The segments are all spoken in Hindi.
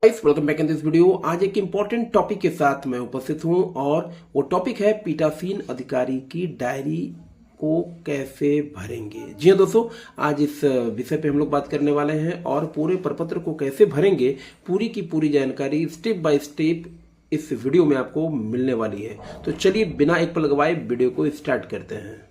Welcome back in this video. आज एक इंपॉर्टेंट टॉपिक के साथ मैं उपस्थित हूं और वो टॉपिक है पीठासीन अधिकारी की डायरी को कैसे भरेंगे। जी हाँ दोस्तों, आज इस विषय पे हम लोग बात करने वाले हैं और पूरे प्रपत्र को कैसे भरेंगे, पूरी की पूरी जानकारी स्टेप बाय स्टेप इस वीडियो में आपको मिलने वाली है। तो चलिए बिना एक पल गवाए वीडियो को स्टार्ट करते हैं।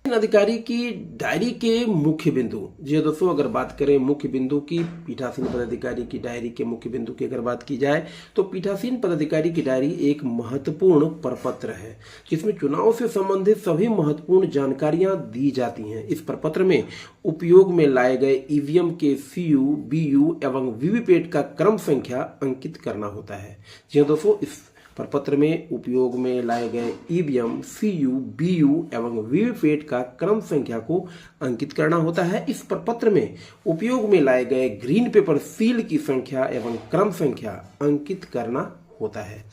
अधिकारी की डायरी के मुख्य बिंदु। जी दोस्तों, अगर बात करें मुख्य बिंदु की, पीठासीन पदाधिकारी की डायरी के मुख्य बिंदु की अगर बात की जाए तो पीठासीन पदाधिकारी की डायरी एक महत्वपूर्ण प्रपत्र है जिसमें चुनाव से संबंधित सभी महत्वपूर्ण जानकारियां दी जाती हैं। इस प्रपत्र में उपयोग में लाए गए ईवीएम के सीयू, बीयू एवं वीवीपैट का क्रम संख्या अंकित करना होता है। जी दोस्तों, इस प्रपत्र में उपयोग में लाए गए ईवीएम, सीयू, बीयू एवं वीवीपैट का क्रम संख्या को अंकित करना होता है। इस प्रपत्र में उपयोग में लाए गए ग्रीन पेपर सील की संख्या एवं क्रम संख्या अंकित करना होता है।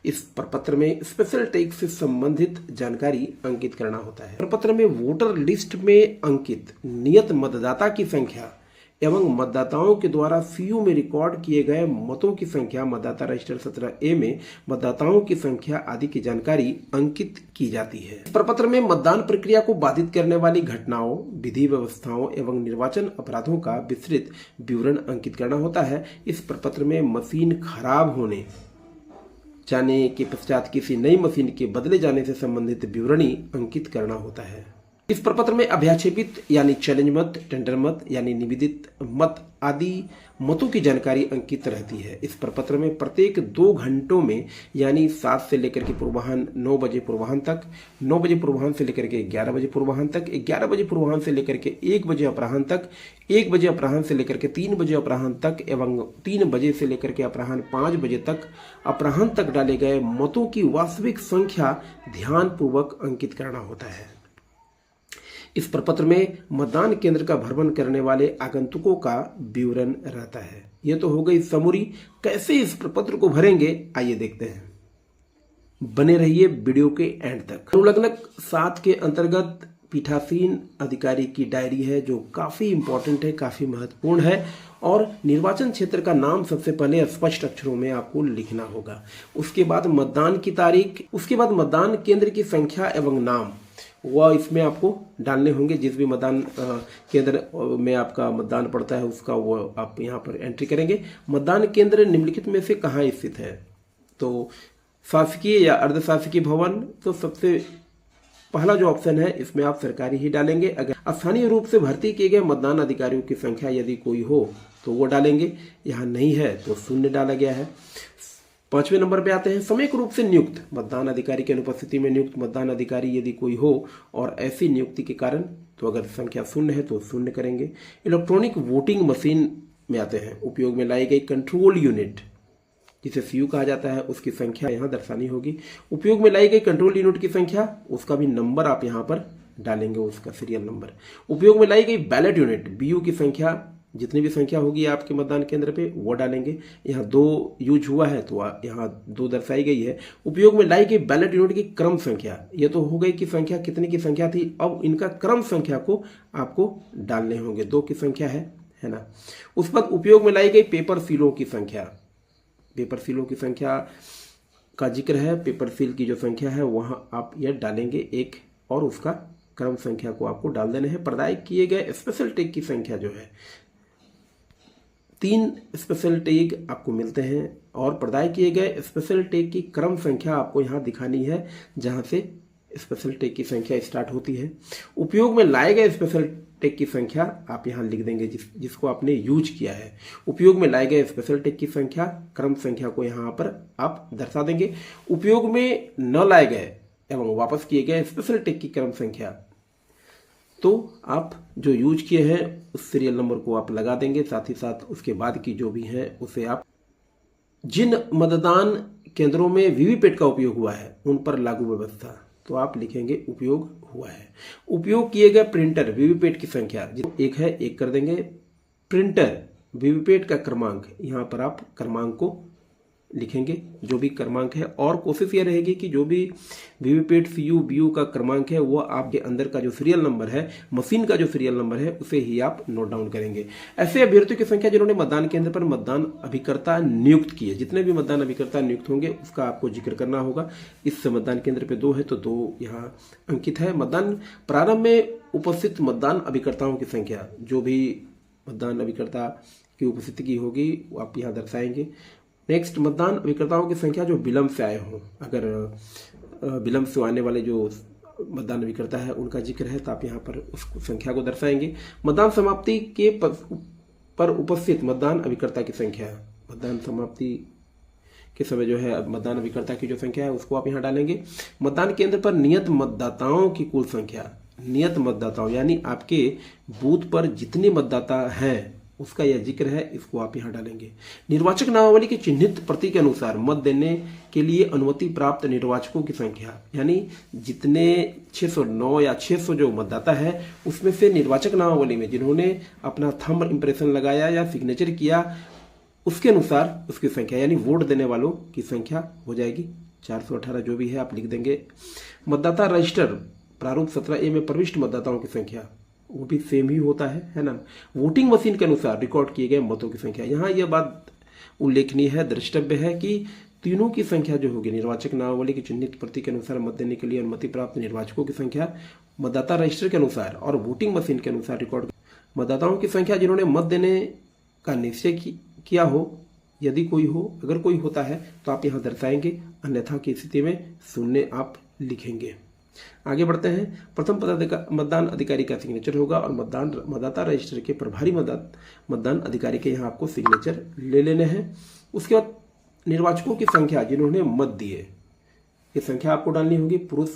इस प्रपत्र में स्पेशल टैक्स से संबंधित जानकारी अंकित करना होता है। प्रपत्र में वोटर लिस्ट में अंकित नियत मतदाता की संख्या एवं मतदाताओं के द्वारा सीयू में रिकॉर्ड किए गए मतों की संख्या, मतदाता रजिस्टर 17A में मतदाताओं की संख्या आदि की जानकारी अंकित की जाती है। इस प्रपत्र में मतदान प्रक्रिया को बाधित करने वाली घटनाओं, विधि व्यवस्थाओं एवं निर्वाचन अपराधों का विस्तृत विवरण अंकित करना होता है। इस प्रपत्र में मशीन खराब होने जाने के पश्चात किसी नई मशीन के बदले जाने से संबंधित विवरणी अंकित करना होता है। इस प्रपत्र में अभ्याक्षेपित यानी चैलेंज मत, टेंडर मत यानी निवेदित मत आदि मतों की जानकारी अंकित रहती है। इस प्रपत्र में प्रत्येक 2 घंटों में यानी 7 से लेकर के पूर्वाह्न 9 बजे पूर्वाह्न तक, 9 बजे पूर्वाह्न से लेकर के 11 बजे पूर्वाह्न तक, 11 बजे पूर्वाह्न से लेकर के 1 बजे अपराह्न तक, 1 बजे अपराह्न से लेकर के 3 बजे अपराह्न तक एवं 3 बजे से लेकर के अपराह्न 5 बजे तक अपराह्न तक डाले गए मतों की वास्तविक संख्या ध्यानपूर्वक अंकित करना होता है। इस प्रपत्र में मतदान केंद्र का भ्रमण करने वाले आगंतुकों का विवरण रहता है। यह तो हो गई समरी। कैसे इस प्रपत्र को भरेंगे आइए देखते हैं। बने रहिए वीडियो के एंड तक। अनुलग्नक 7 के अंतर्गत पीठासीन अधिकारी की डायरी है जो काफी इंपॉर्टेंट है, काफी महत्वपूर्ण है और निर्वाचन क्षेत्र का नाम सबसे पहले स्पष्ट अक्षरों में आपको लिखना होगा। उसके बाद मतदान की तारीख, उसके बाद मतदान केंद्र की संख्या एवं नाम वह इसमें आपको डालने होंगे। जिस भी मतदान केंद्र में आपका मतदान पड़ता है उसका वो आप यहाँ पर एंट्री करेंगे। मतदान केंद्र निम्नलिखित में से कहाँ स्थित है, तो शासकीय या अर्धशासकीय भवन, तो सबसे पहला जो ऑप्शन है इसमें आप सरकारी ही डालेंगे। अगर स्थानीय रूप से भर्ती किए गए मतदान अधिकारियों की संख्या यदि कोई हो तो वो डालेंगे, यहाँ नहीं है तो शून्य डाला गया है। 5वें नंबर पे आते हैं सामयिक रूप से नियुक्त मतदान अधिकारी की अनुपस्थिति में नियुक्त मतदान अधिकारी यदि कोई हो और ऐसी नियुक्ति के कारण, तो अगर संख्या शून्य है तो शून्य करेंगे। इलेक्ट्रॉनिक वोटिंग मशीन में आते हैं उपयोग में लाई गई कंट्रोल यूनिट जिसे सीयू कहा जाता है, उसकी संख्या यहाँ दर्शानी होगी। उपयोग में लाई गई कंट्रोल यूनिट की संख्या, उसका भी नंबर आप यहाँ पर डालेंगे, उसका सीरियल नंबर। उपयोग में लाई गई बैलेट यूनिट, बीयू की संख्या, जितनी भी संख्या होगी आपके मतदान केंद्र पे वो डालेंगे। यहाँ 2 यूज हुआ है तो यहाँ 2 दर्शाई गई है। उपयोग में लाई गई बैलेट यूनिट की क्रम संख्या, ये तो हो गई कि संख्या कितने की संख्या थी, अब इनका क्रम संख्या को आपको डालने होंगे। 2 की संख्या है ना। उस पर उपयोग में लाई गई पेपर सीलों की संख्या, पेपर सीलों की संख्या का जिक्र है। पेपर सील की जो संख्या है वहाँ आप यह डालेंगे 1 और उसका क्रम संख्या को आपको डाल देने हैं। प्रदाय किए गए स्पेशल टैग की संख्या जो है, 3 स्पेशल टैग आपको मिलते हैं और प्रदाय किए गए स्पेशल टैग की क्रम संख्या आपको यहाँ दिखानी है जहाँ से स्पेशल टैग की संख्या स्टार्ट होती है। उपयोग में लाए गए स्पेशल टैग की संख्या आप यहाँ लिख देंगे जिसको आपने यूज किया है। उपयोग में लाए गए स्पेशल टैग की संख्या, क्रम संख्या को यहाँ पर आप दर्शा देंगे। उपयोग में न लाए गए एवं वापस किए गए स्पेशल टैग की क्रम संख्या, तो आप जो यूज किए हैं उस सीरियल नंबर को आप लगा देंगे। साथ ही साथ उसके बाद की जो भी है उसे आप, जिन मतदान केंद्रों में वीवीपैट का उपयोग हुआ है उन पर लागू व्यवस्था, तो आप लिखेंगे उपयोग हुआ है। उपयोग किए गए प्रिंटर वीवीपैट की संख्या 1 है, 1 कर देंगे। प्रिंटर वीवीपैट का क्रमांक, यहाँ पर आप क्रमांक को लिखेंगे जो भी क्रमांक है, और कोशिश यह रहेगी कि जो भी वीवीपैट सीयू बीयू का क्रमांक है वो आपके अंदर का जो सीरियल नंबर है, मशीन का जो सीरियल नंबर है, उसे ही आप नोट डाउन करेंगे। ऐसे अभ्यर्थियों की संख्या जिन्होंने मतदान केंद्र पर मतदान अभिकर्ता नियुक्त किए, जितने भी मतदान अभिकर्ता नियुक्त होंगे उसका आपको जिक्र करना होगा। इस मतदान केंद्र पर 2 है तो 2 यहाँ अंकित है। मतदान प्रारंभ में उपस्थित मतदान अभिकर्ताओं की संख्या, जो भी मतदान अभिकर्ता की उपस्थिति की होगी वो आप यहाँ दर्शाएंगे। नेक्स्ट, मतदान अभिकर्ताओं की संख्या जो विलंब से आए हों, अगर विलंब से आने वाले जो मतदान अभिकर्ता है उनका जिक्र है तो आप यहाँ पर उस संख्या को दर्शाएंगे। मतदान समाप्ति के पर उपस्थित मतदान अभिकर्ता की संख्या, मतदान समाप्ति के समय जो है मतदान अभिकर्ता की जो संख्या है उसको आप यहाँ डालेंगे। मतदान केंद्र पर नियत मतदाताओं की कुल संख्या, नियत मतदाताओं यानी आपके बूथ पर जितने मतदाता हैं उसका यह जिक्र है, इसको आप यहाँ डालेंगे। निर्वाचक नामावली की चिन्हित प्रति के अनुसार मत देने के लिए अनुमति प्राप्त निर्वाचकों की संख्या, यानी जितने 609 या 600 जो मतदाता है उसमें से निर्वाचक नामावली में जिन्होंने अपना थंब इंप्रेशन लगाया या सिग्नेचर किया उसके अनुसार उसकी संख्या, यानी वोट देने वालों की संख्या हो जाएगी 418 जो भी है आप लिख देंगे। मतदाता रजिस्टर प्रारूप 17A में प्रविष्ट मतदाताओं की संख्या वो भी सेम ही होता है ना। वोटिंग मशीन के अनुसार रिकॉर्ड किए गए मतों की संख्या, यहाँ यह बात उल्लेखनीय है, द्रष्टव्य है कि तीनों की संख्या जो होगी, निर्वाचक नामावली की चिन्हित प्रति के अनुसार मत देने के लिए अनुमति प्राप्त निर्वाचकों की संख्या, मतदाता रजिस्टर के अनुसार और वोटिंग मशीन के अनुसार रिकॉर्ड मतदाताओं की संख्या जिन्होंने मत देने का निश्चय किया हो, यदि कोई हो, अगर कोई होता है तो आप यहाँ दर्शाएंगे, अन्यथा की स्थिति में शून्य आप लिखेंगे। आगे बढ़ते हैं। प्रथम मतदान अधिकारी का सिग्नेचर होगा और मतदाता रजिस्टर के प्रभारी मतदान अधिकारी के यहाँ आपको सिग्नेचर ले लेने हैं। उसके बाद निर्वाचकों की संख्या जिन्होंने मत दिए, ये संख्या आपको डालनी होगी। पुरुष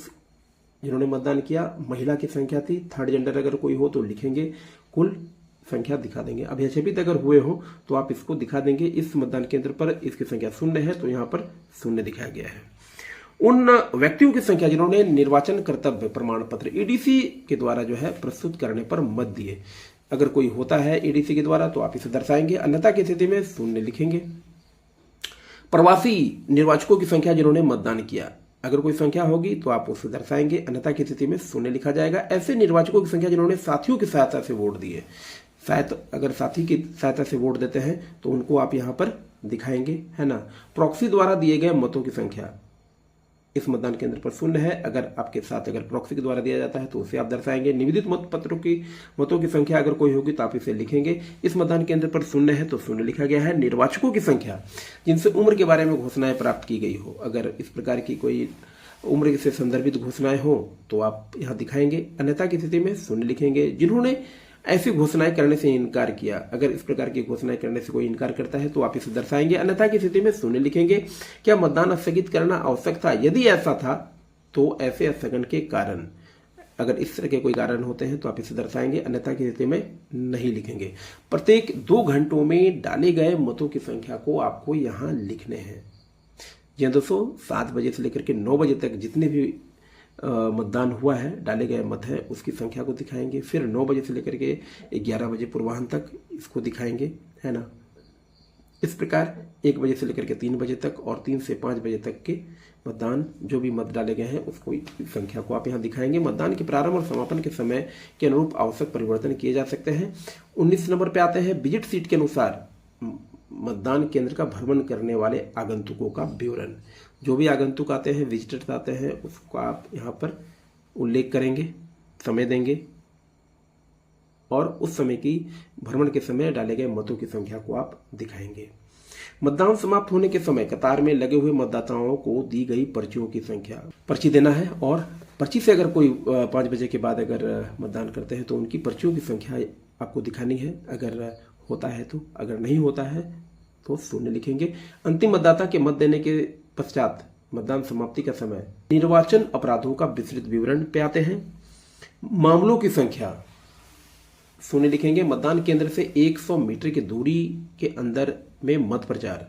जिन्होंने मतदान किया, महिला की संख्या थी, थर्ड जेंडर अगर कोई हो तो लिखेंगे, कुल संख्या दिखा देंगे। अभ्याचपित अगर हुए हो तो आप इसको दिखा देंगे। इस मतदान केंद्र पर इसकी संख्या 0 है तो यहाँ पर 0 दिखाया गया है। उन व्यक्तियों की संख्या जिन्होंने निर्वाचन कर्तव्य प्रमाण पत्र ईडीसी के द्वारा जो है प्रस्तुत करने पर मत दिए, अगर कोई होता है ईडीसी के द्वारा तो आप इसे दर्शाएंगे, अन्यथा की स्थिति में 0 लिखेंगे। प्रवासी निर्वाचकों की संख्या जिन्होंने मतदान किया, अगर कोई संख्या होगी तो आप उसे दर्शाएंगे, अन्यथा की स्थिति में 0 लिखा जाएगा। ऐसे निर्वाचकों की संख्या जिन्होंने साथियों की सहायता से वोट दिए, शायद अगर साथी की सहायता से वोट देते हैं तो उनको आप यहाँ पर दिखाएंगे, है ना। प्रॉक्सी द्वारा दिए गए मतों की संख्या इस मतदान केंद्र पर 0 है, अगर आपके साथ अगर प्रॉक्सी के द्वारा दिया जाता है तो उसे आप दर्शाएंगे। निवेदित मतों की संख्या अगर कोई होगी तो आप इसे लिखेंगे। इस मतदान केंद्र पर 0 है तो 0 लिखा गया है। निर्वाचकों की संख्या जिनसे उम्र के बारे में घोषणाएं प्राप्त की गई हो, अगर इस प्रकार की कोई उम्र से संदर्भित घोषणाएं हो तो आप यहाँ दिखाएंगे, अन्यथा की स्थिति में 0 लिखेंगे। जिन्होंने ऐसी घोषणाएं करने से इनकार किया, अगर इस प्रकार की घोषणाएं करने से कोई इनकार करता है तो आप इसे दर्शाएंगे, अन्यथा की स्थिति में 0 लिखेंगे। क्या मतदान स्थगित करना आवश्यक था? यदि ऐसा था तो ऐसे स्थगन के कारण, अगर इस तरह के कोई कारण होते हैं तो आप इसे दर्शाएंगे, अन्यथा की स्थिति में नहीं लिखेंगे। प्रत्येक 2 घंटों में डाले गए मतों की संख्या को आपको यहाँ लिखने हैं। जी दोस्तों, 7 बजे से लेकर के 9 बजे तक जितने भी मतदान हुआ है, डाले गए मत है, उसकी संख्या को दिखाएंगे। फिर 9 बजे से लेकर के 11 बजे पूर्वाह्न तक इसको दिखाएंगे, है ना। इस प्रकार 1 बजे से लेकर के 3 बजे तक और 3 से 5 बजे तक के मतदान जो भी मत डाले गए हैं उसको संख्या को आप यहाँ दिखाएंगे। मतदान के प्रारंभ और समापन के समय के अनुरूप आवश्यक परिवर्तन किए जा सकते हैं। 19 नंबर पे आते हैं, विजिट सीट के अनुसार मतदान केंद्र का भ्रमण करने वाले आगंतुकों का विवरण। जो भी आगंतुक आते हैं, विजिटर्स आते हैं, उसको आप यहाँ पर उल्लेख करेंगे, समय देंगे और उस समय की भ्रमण के समय डाले गए मतों की संख्या को आप दिखाएंगे। मतदान समाप्त होने के समय कतार में लगे हुए मतदाताओं को दी गई पर्चियों की संख्या, पर्ची देना है और पर्ची से अगर कोई 5 बजे के बाद अगर मतदान करते हैं तो उनकी पर्चियों की संख्या आपको दिखानी है, अगर होता है तो, अगर नहीं होता है तो 0 लिखेंगे। अंतिम मतदाता के मत देने के पश्चात मतदान समाप्ति का समय निर्वाचन अपराधों का विस्तृत विवरण पे आते हैं। मामलों की संख्या 0 लिखेंगे। मतदान केंद्र से 100 मीटर की दूरी के अंदर में मत प्रचार,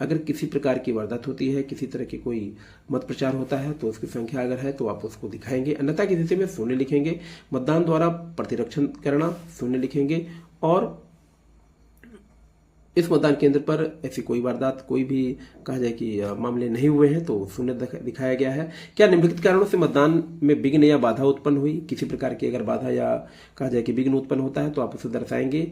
अगर किसी प्रकार की वारदात होती है, किसी तरह की कोई मत प्रचार होता है तो उसकी संख्या अगर है तो आप उसको दिखाएंगे, अन्यथा की स्थिति में 0 लिखेंगे। मतदान द्वारा प्रतिरक्षण करना 0 लिखेंगे और इस मतदान केंद्र पर ऐसी कोई वारदात, कोई भी कहा जाए कि मामले नहीं हुए हैं, तो शून्य दिखाया गया है। क्या निम्नलिखित कारणों से मतदान में विघ्न या बाधा उत्पन्न हुई? किसी प्रकार की अगर बाधा या कहा जाए कि विघ्न उत्पन्न होता है तो आप उसे दर्शाएंगे,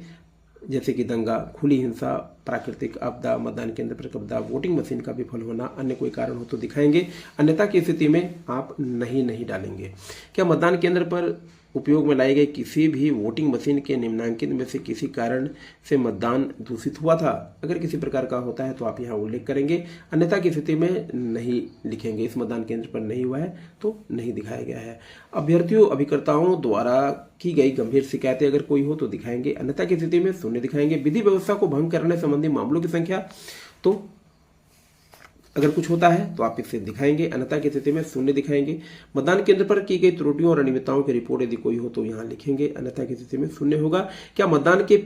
जैसे कि दंगा, खुली हिंसा, प्राकृतिक आपदा, मतदान केंद्र पर कब्जा, वोटिंग मशीन का विफल होना, अन्य कोई कारण हो तो दिखाएंगे, अन्यथा की स्थिति में आप नहीं डालेंगे। क्या मतदान केंद्र पर उपयोग में लाई गई किसी भी वोटिंग मशीन के निम्नांकित में से किसी कारण से मतदान दूषित हुआ था? अगर किसी प्रकार का होता है तो आप यहाँ उल्लेख करेंगे, अन्यथा की स्थिति में नहीं लिखेंगे। इस मतदान केंद्र पर नहीं हुआ है तो नहीं दिखाया गया है। अभ्यर्थियों अभिकर्ताओं द्वारा की गई गंभीर शिकायतें अगर कोई हो तो दिखाएंगे, अन्यथा की स्थिति में शून्य दिखाएंगे। विधि व्यवस्था को भंग करने संबंधी मामलों की संख्या, तो अगर कुछ होता है तो आप इसे दिखाएंगे, अन्यथा की स्थिति में शून्य दिखाएंगे। मतदान केंद्र पर की गई त्रुटियों और अनियमितताओं की रिपोर्ट यदि कोई हो तो यहाँ लिखेंगे, अन्यथा की स्थिति में शून्य होगा। क्या मतदान के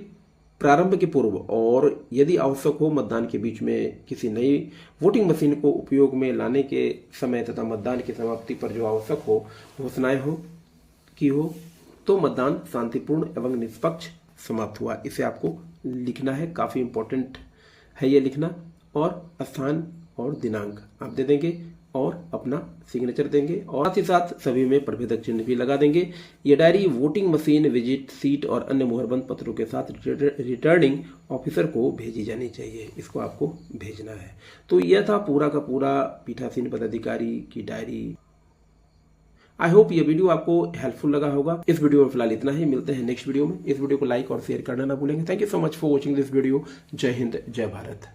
प्रारंभ के पूर्व और यदि आवश्यक हो मतदान के बीच में किसी नई वोटिंग मशीन को उपयोग में लाने के समय तथा मतदान की समाप्ति पर जो आवश्यक हो घोषणाएं हो तो मतदान शांतिपूर्ण एवं निष्पक्ष समाप्त हुआ, इसे आपको लिखना है। काफी इंपॉर्टेंट है ये लिखना। और स्थान और दिनांक आप दे देंगे और अपना सिग्नेचर देंगे, और साथ ही साथ सभी में प्रभेदक चिन्ह भी लगा देंगे। ये diary voting machine, visit seat और अन्य मुहरबंद पत्रों के साथ रिटर्निंग ऑफिसर को भेजी जानी चाहिए। इसको आपको भेजना है। तो यह था पूरा का पूरा पीठासीन पदाधिकारी की डायरी। आई होप ये वीडियो आपको हेल्पफुल लगा होगा। इस वीडियो में फिलहाल इतना ही, मिलते हैं नेक्स्ट वीडियो में। इस वीडियो को लाइक और शेयर करना ना भूलेंगे। Thank you so much for watching this video. जय हिंद, जय भारत।